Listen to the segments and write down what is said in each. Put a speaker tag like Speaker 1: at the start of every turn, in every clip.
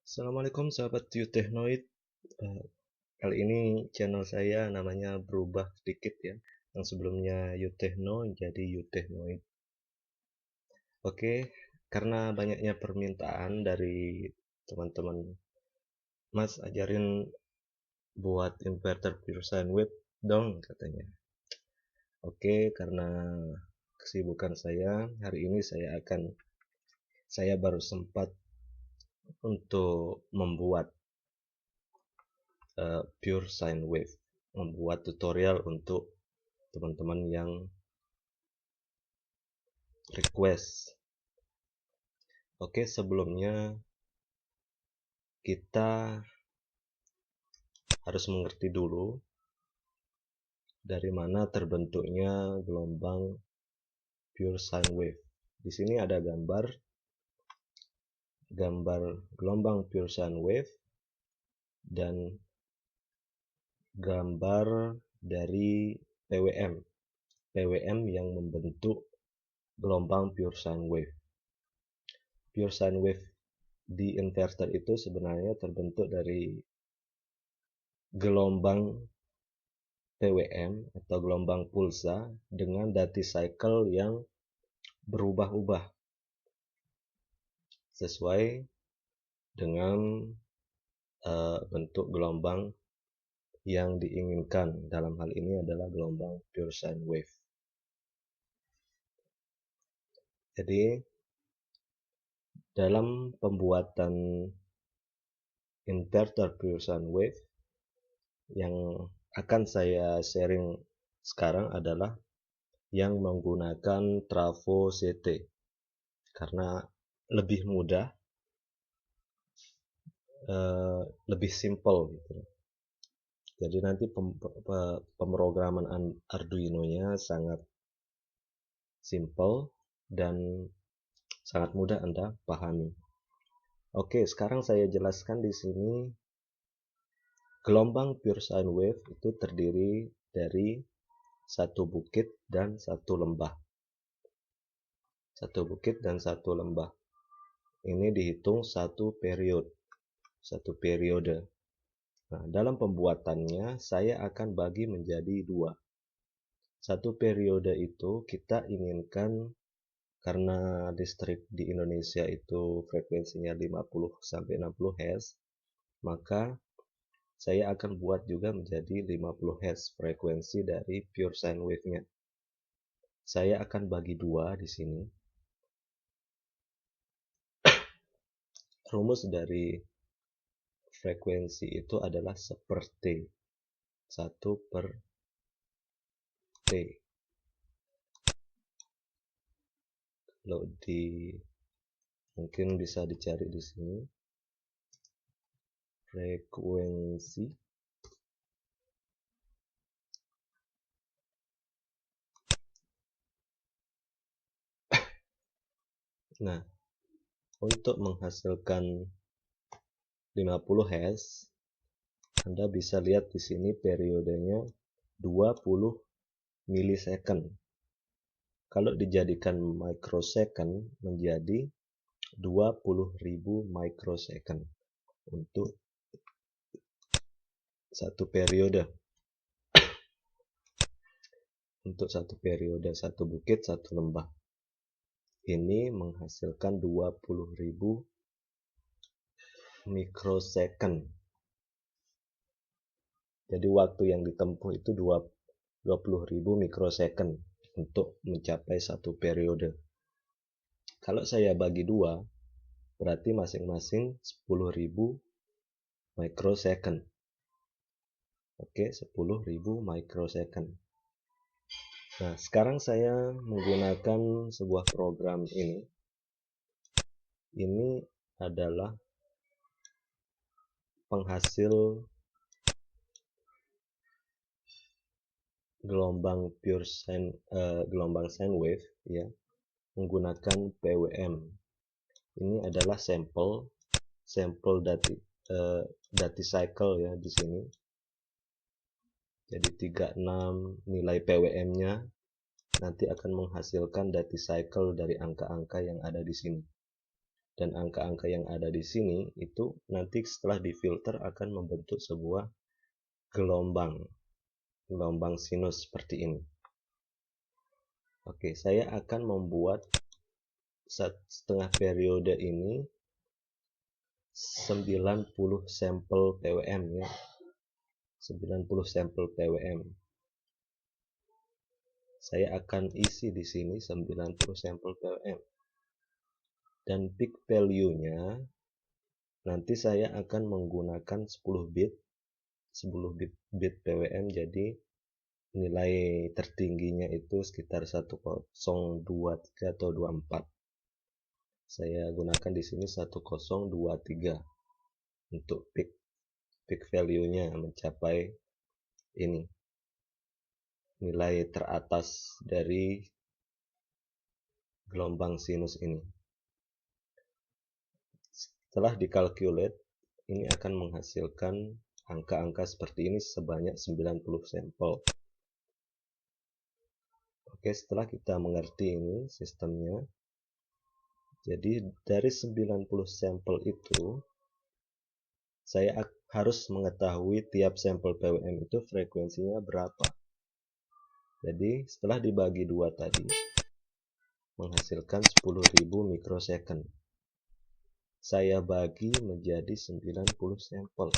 Speaker 1: Assalamualaikum sahabat Utechnoid. Eh, Kali ini channel saya namanya berubah sedikit ya. Yang sebelumnya Utechno jadi Utechnoid. Oke, karena banyaknya permintaan dari teman-teman, Mas ajarin buat inverter pure sine wave dong katanya. Oke, karena kesibukan saya hari ini saya baru sempat untuk membuat pure sine wave, membuat tutorial untuk teman-teman yang request. Oke, sebelumnya kita harus mengerti dulu dari mana terbentuknya gelombang pure sine wave. Di sini ada gambar gelombang pure sine wave dan gambar dari PWM yang membentuk gelombang pure sine wave. Pure sine wave di inverter itu sebenarnya terbentuk dari gelombang PWM atau gelombang pulsa dengan duty cycle yang berubah-ubah sesuai dengan bentuk gelombang yang diinginkan. Dalam hal ini adalah gelombang pure sine wave. Jadi dalam pembuatan inverter pure sine wave yang akan saya sharing sekarang adalah yang menggunakan trafo CT karena lebih mudah, lebih simple gitu. Jadi nanti pemrograman Arduino-nya sangat simple dan sangat mudah Anda pahami. Oke, sekarang saya jelaskan di sini gelombang pure sine wave itu terdiri dari satu bukit dan satu lembah. Satu bukit dan satu lembah. Ini dihitung satu periode. Nah, dalam pembuatannya saya akan bagi menjadi dua. Satu periode itu kita inginkan karena listrik di Indonesia itu frekuensinya 50 sampai 60 Hz, maka saya akan buat juga menjadi 50 Hz frekuensi dari pure sine wave-nya. Saya akan bagi dua di sini. Rumus dari frekuensi itu adalah seperti 1/T. Kalau mungkin bisa dicari di sini frekuensi nah untuk menghasilkan 50 Hz Anda bisa lihat di sini periodenya 20 milisecond. Kalau dijadikan microsecond menjadi 20.000 microsecond untuk satu periode. Untuk satu periode, satu bukit, satu lembah. Ini menghasilkan 20.000 mikrosecond. Jadi waktu yang ditempuh itu 20.000 mikrosecond untuk mencapai satu periode. Kalau saya bagi dua, berarti masing-masing 10.000 mikrosecond. Oke, 10.000 mikrosecond. Nah, sekarang saya menggunakan sebuah program ini. Ini adalah penghasil gelombang gelombang sine wave ya, menggunakan PWM. Ini adalah sampel duty cycle ya di sini. Jadi 36 nilai PWM-nya nanti akan menghasilkan duty cycle dari angka-angka yang ada di sini. Dan angka-angka yang ada di sini itu nanti setelah difilter akan membentuk sebuah gelombang sinus seperti ini. Oke, saya akan membuat setengah periode ini 90 sampel PWM ya. 90 sampel PWM. Saya akan isi di sini 90 sampel PWM. Dan peak value-nya nanti saya akan menggunakan 10 bit PWM, jadi nilai tertingginya itu sekitar 1023 atau 24. Saya gunakan di sini 1023 untuk peak value-nya mencapai ini, nilai teratas dari gelombang sinus ini. Setelah dikalkulate, ini akan menghasilkan angka-angka seperti ini sebanyak 90 sampel. Oke, setelah kita mengerti ini sistemnya, jadi dari 90 sampel itu saya harus mengetahui tiap sampel PWM itu frekuensinya berapa. Jadi setelah dibagi 2 tadi menghasilkan 10.000 mikrosecond. Saya bagi menjadi 90 sampel.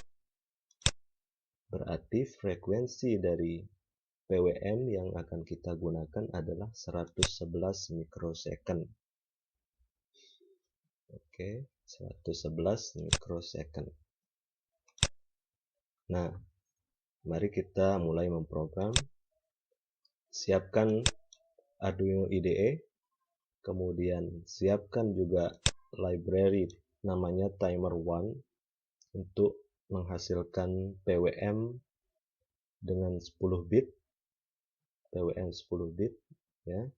Speaker 1: Berarti frekuensi dari PWM yang akan kita gunakan adalah 111 mikrosecond. Oke, 111 mikrosecond. Nah, mari kita mulai memprogram. Siapkan Arduino IDE, kemudian siapkan juga library namanya timer1 untuk menghasilkan PWM dengan 10 bit, PWM 10 bit ya.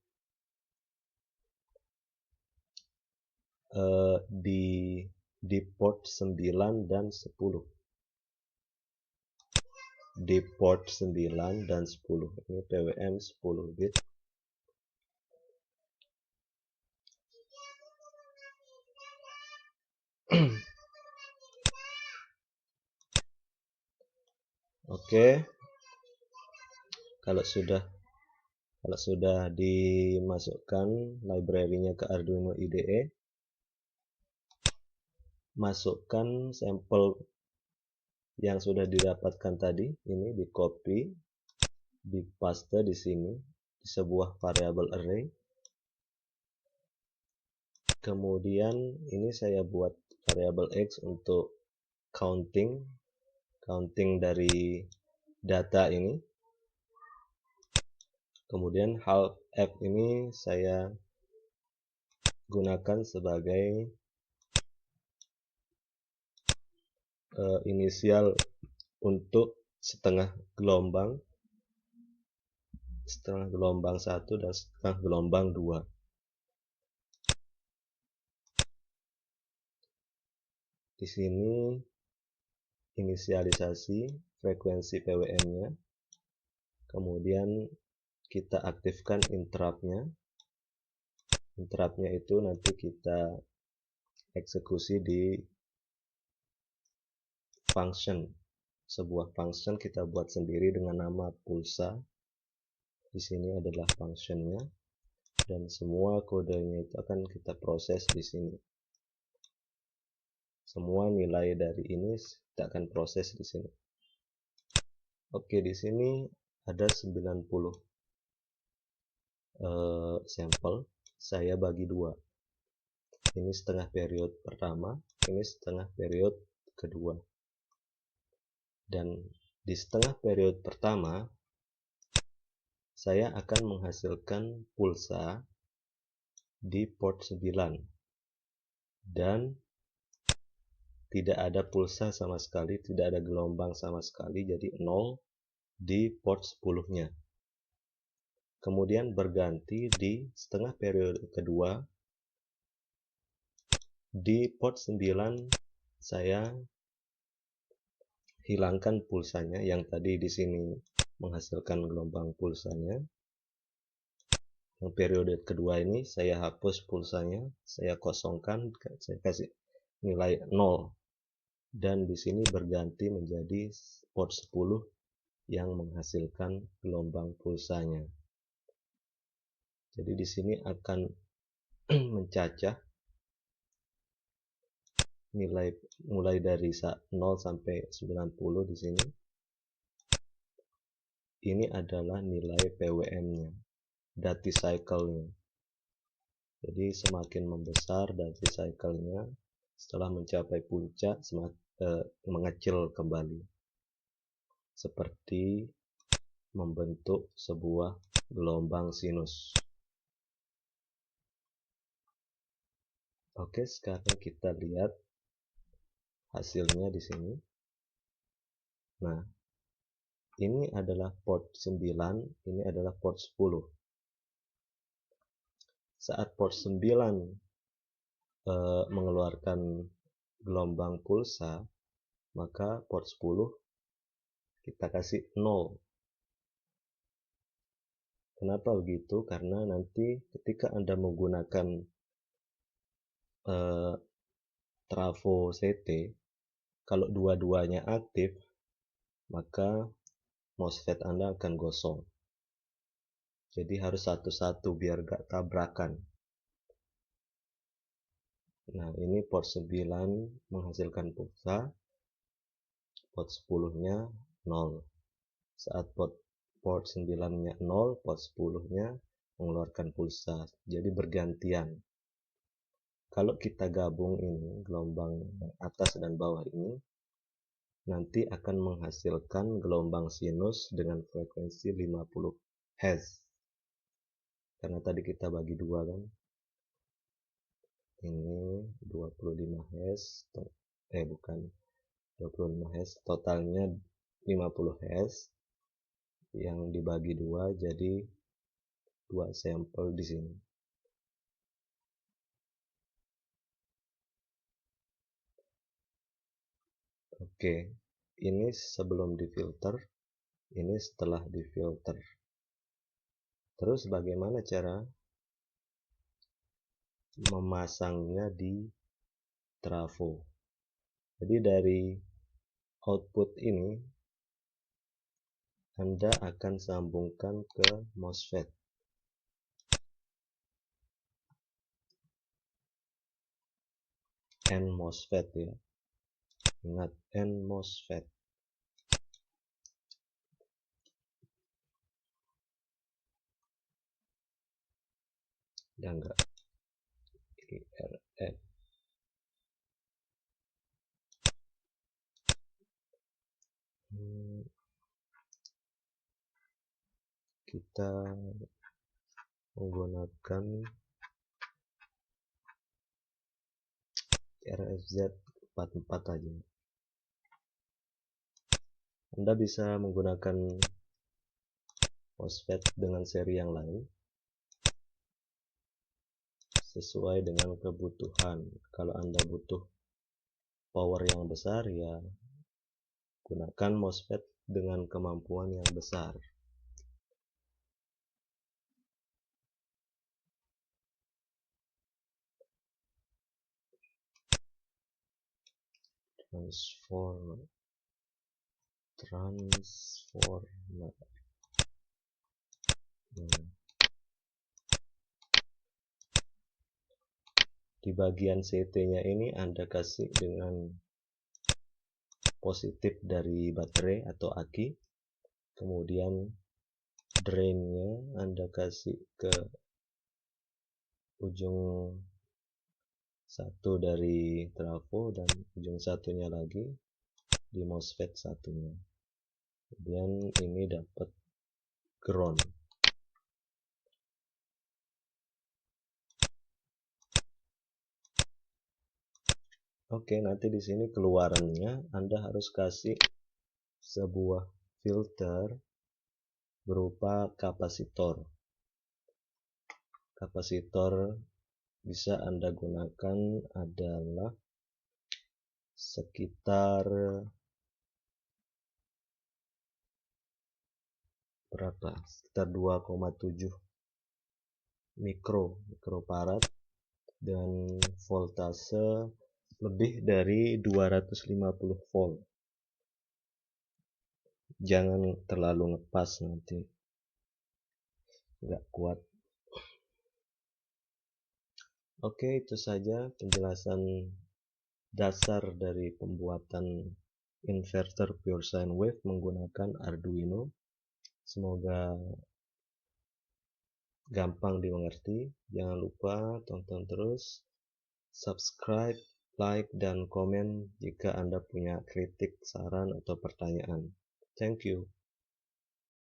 Speaker 1: Di port 9 dan 10. Di port 9 dan 10. Ini PWM 10 bit. Oke. Kalau sudah dimasukkan library-nya ke Arduino IDE, masukkan sampel yang sudah didapatkan tadi, ini di copy, di paste di sini di sebuah variabel array. Kemudian ini saya buat variabel x untuk counting dari data ini. Kemudian hal f ini saya gunakan sebagai inisial untuk setengah gelombang 1 dan setengah gelombang 2. Di sini inisialisasi frekuensi PWM-nya, kemudian kita aktifkan interrupt-nya. Interrupt-nya itu nanti kita eksekusi di function, sebuah function kita buat sendiri dengan nama pulsa. Di sini adalah function-nya, dan semua kodenya itu akan kita proses di sini. Semua nilai dari ini kita akan proses di sini. Oke, di sini ada 90 sampel. Saya bagi 2. Ini setengah periode pertama, ini setengah periode kedua. Dan di setengah periode pertama saya akan menghasilkan pulsa di port 9 dan tidak ada pulsa sama sekali, tidak ada gelombang sama sekali, jadi 0 di port 10-nya. Kemudian berganti di setengah periode kedua, di port 9 saya hilangkan pulsanya yang tadi di sini menghasilkan gelombang pulsanya. Yang periode kedua ini saya hapus pulsanya, saya kosongkan, saya kasih nilai 0, dan di sini berganti menjadi port 10 yang menghasilkan gelombang pulsanya. Jadi di sini akan mencacah nilai mulai dari 0 sampai 90 di sini. Ini adalah nilai PWM-nya, duty cycle-nya. Jadi semakin membesar duty cycle-nya, setelah mencapai puncak mengecil kembali, seperti membentuk sebuah gelombang sinus. Oke, sekarang kita lihat hasilnya di sini. Nah, ini adalah port 9, ini adalah port 10. Saat port 9 mengeluarkan gelombang pulsa, maka port 10 kita kasih 0. Kenapa begitu? Karena nanti ketika Anda menggunakan trafo CT, kalau dua-duanya aktif, maka MOSFET Anda akan gosong. Jadi harus satu-satu biar gak tabrakan. Nah, ini port 9 menghasilkan pulsa, port 10-nya 0. Saat port 9-nya 0, port 10-nya mengeluarkan pulsa. Jadi bergantian. Kalau kita gabung ini, gelombang atas dan bawah ini, nanti akan menghasilkan gelombang sinus dengan frekuensi 50 Hz. Karena tadi kita bagi dua kan. Ini 25 Hz, bukan 25 Hz, totalnya 50 Hz, yang dibagi dua jadi 2 sampel di sini. Oke, ini sebelum difilter, ini setelah difilter. Terus bagaimana cara memasangnya di trafo? Jadi dari output ini Anda akan sambungkan ke MOSFET. N MOSFET ya. Ingat, N MOSFET. Ya enggak. IRF. Kita menggunakan RFZ 44 aja. Anda bisa menggunakan MOSFET dengan seri yang lain sesuai dengan kebutuhan. Kalau Anda butuh power yang besar, ya gunakan MOSFET dengan kemampuan yang besar. Transformer. Di bagian CT-nya ini Anda kasih dengan positif dari baterai atau aki, kemudian drainnya Anda kasih ke ujung satu dari trafo dan ujung satunya lagi di MOSFET satunya. Kemudian ini dapat ground. Oke, nanti di sini keluarannya Anda harus kasih sebuah filter berupa kapasitor. Kapasitor bisa Anda gunakan adalah sekitar berapa? Sekitar 2,7 mikrofarad dan voltase lebih dari 250 volt. Jangan terlalu ngepas, nanti nggak kuat. Oke, itu saja penjelasan dasar dari pembuatan inverter pure sine wave menggunakan Arduino. Semoga gampang dimengerti. Jangan lupa tonton terus, subscribe, like, dan komen jika Anda punya kritik, saran, atau pertanyaan. Thank you.